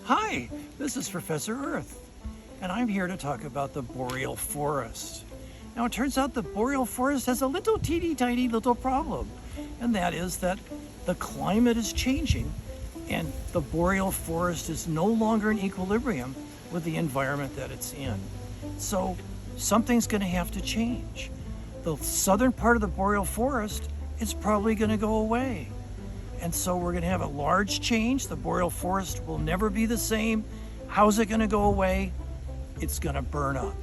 Hi, this is Professor Earth, and I'm here to talk about the Boreal Forest. Now, it turns out the Boreal Forest has a little teeny tiny little problem, and that is that the climate is changing, and the Boreal Forest is no longer in equilibrium with the environment that it's in. So, something's going to have to change. The southern part of the Boreal Forest is probably going to go away. And so we're going to have a large change. The Boreal Forest will never be the same. How's it going to go away? It's going to burn up.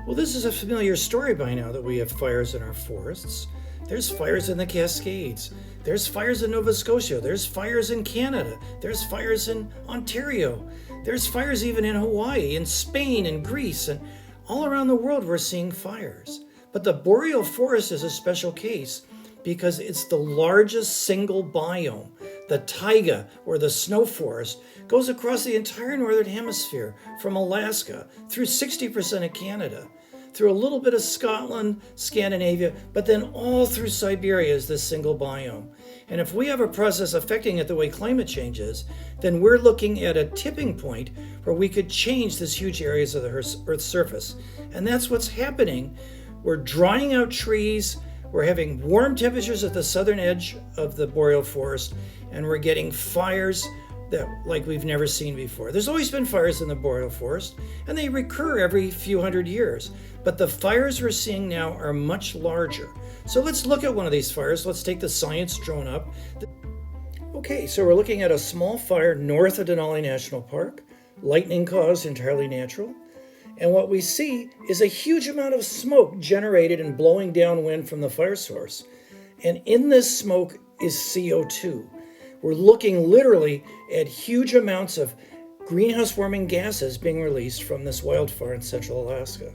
Well, this is a familiar story by now that we have fires in our forests. There's fires in the Cascades. There's fires in Nova Scotia. There's fires in Canada. There's fires in Ontario. There's fires even in Hawaii, in Spain, and Greece, and all around the world we're seeing fires. But the Boreal Forest is a special case because it's the largest single biome. The taiga, or the snow forest, goes across the entire northern hemisphere from Alaska through 60% of Canada, through a little bit of Scotland, Scandinavia, but then all through Siberia is this single biome. And if we have a process affecting it the way climate change is, then we're looking at a tipping point where we could change this huge areas of the Earth's surface. And that's what's happening. We're drying out trees, we're having warm temperatures at the southern edge of the Boreal Forest, and we're getting fires that like we've never seen before. There's always been fires in the Boreal Forest, and they recur every few hundred years. But the fires we're seeing now are much larger. So let's look at one of these fires. Let's take the science drone up. Okay, so we're looking at a small fire north of Denali National Park, lightning caused, entirely natural. And what we see is a huge amount of smoke generated and blowing downwind from the fire source. And in this smoke is CO2. We're looking literally at huge amounts of greenhouse warming gases being released from this wildfire in central Alaska.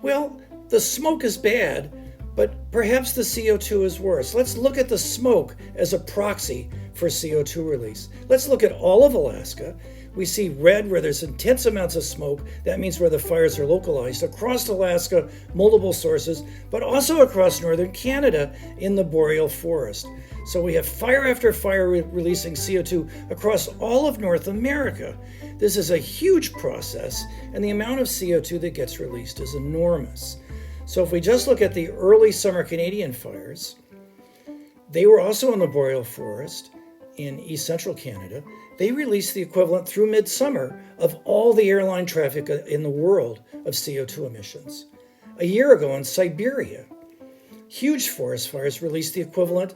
Well, the smoke is bad, but perhaps the CO2 is worse. Let's look at the smoke as a proxy for CO2 release. Let's look at all of Alaska. We see red where there's intense amounts of smoke. That means where the fires are localized. Across Alaska, multiple sources, but also across northern Canada in the Boreal Forest. So we have fire after fire releasing CO2 across all of North America. This is a huge process, and the amount of CO2 that gets released is enormous. So if we just look at the early summer Canadian fires, they were also in the Boreal Forest in East Central Canada. They released the equivalent through midsummer of all the airline traffic in the world of CO2 emissions. A year ago in Siberia, huge forest fires released the equivalent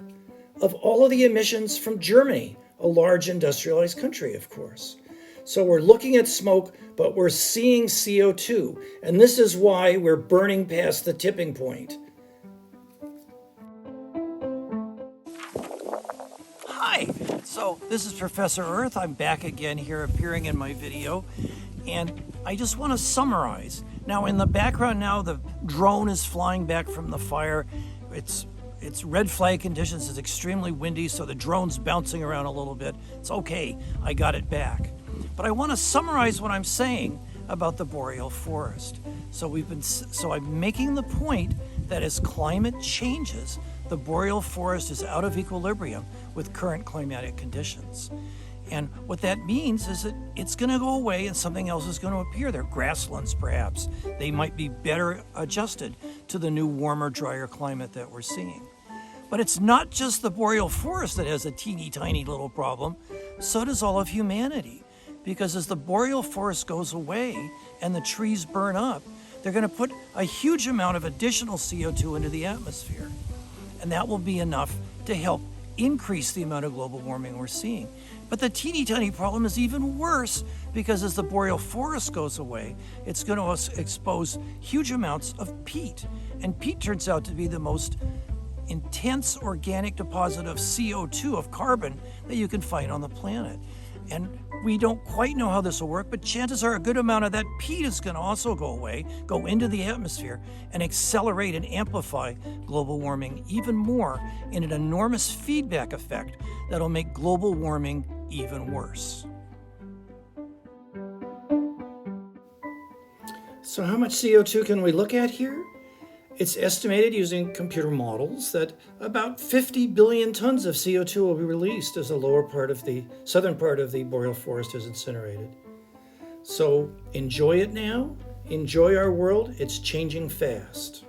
of all of the emissions from Germany, a large industrialized country, of course. So we're looking at smoke, but we're seeing CO2, and this is why we're burning past the tipping point. Hi, so this is Professor Earth. I'm back again here appearing in my video, and I just want to summarize. Now in the background now, the drone is flying back from the fire. It's red flag conditions, it's extremely windy, so the drone's bouncing around a little bit. It's okay, I got it back. But I want to summarize what I'm saying about the Boreal Forest. So I'm making the point that as climate changes, the Boreal Forest is out of equilibrium with current climatic conditions. And what that means is that it's going to go away and something else is going to appear there. Grasslands, perhaps. They might be better adjusted to the new warmer, drier climate that we're seeing. But it's not just the Boreal Forest that has a teeny tiny little problem. So does all of humanity. Because as the Boreal Forest goes away and the trees burn up, they're going to put a huge amount of additional CO2 into the atmosphere. And that will be enough to help increase the amount of global warming we're seeing. But the teeny tiny problem is even worse because as the Boreal Forest goes away, it's going to expose huge amounts of peat. And peat turns out to be the most intense organic deposit of CO2, of carbon, that you can find on the planet. And we don't quite know how this will work, but chances are a good amount of that peat is going to also go away, go into the atmosphere, and accelerate and amplify global warming even more in an enormous feedback effect that'll make global warming even worse. So how much CO2 can we look at here? It's estimated using computer models that about 50 billion tons of CO2 will be released as the southern part of the Boreal Forest is incinerated. So enjoy it now. Enjoy our world. It's changing fast.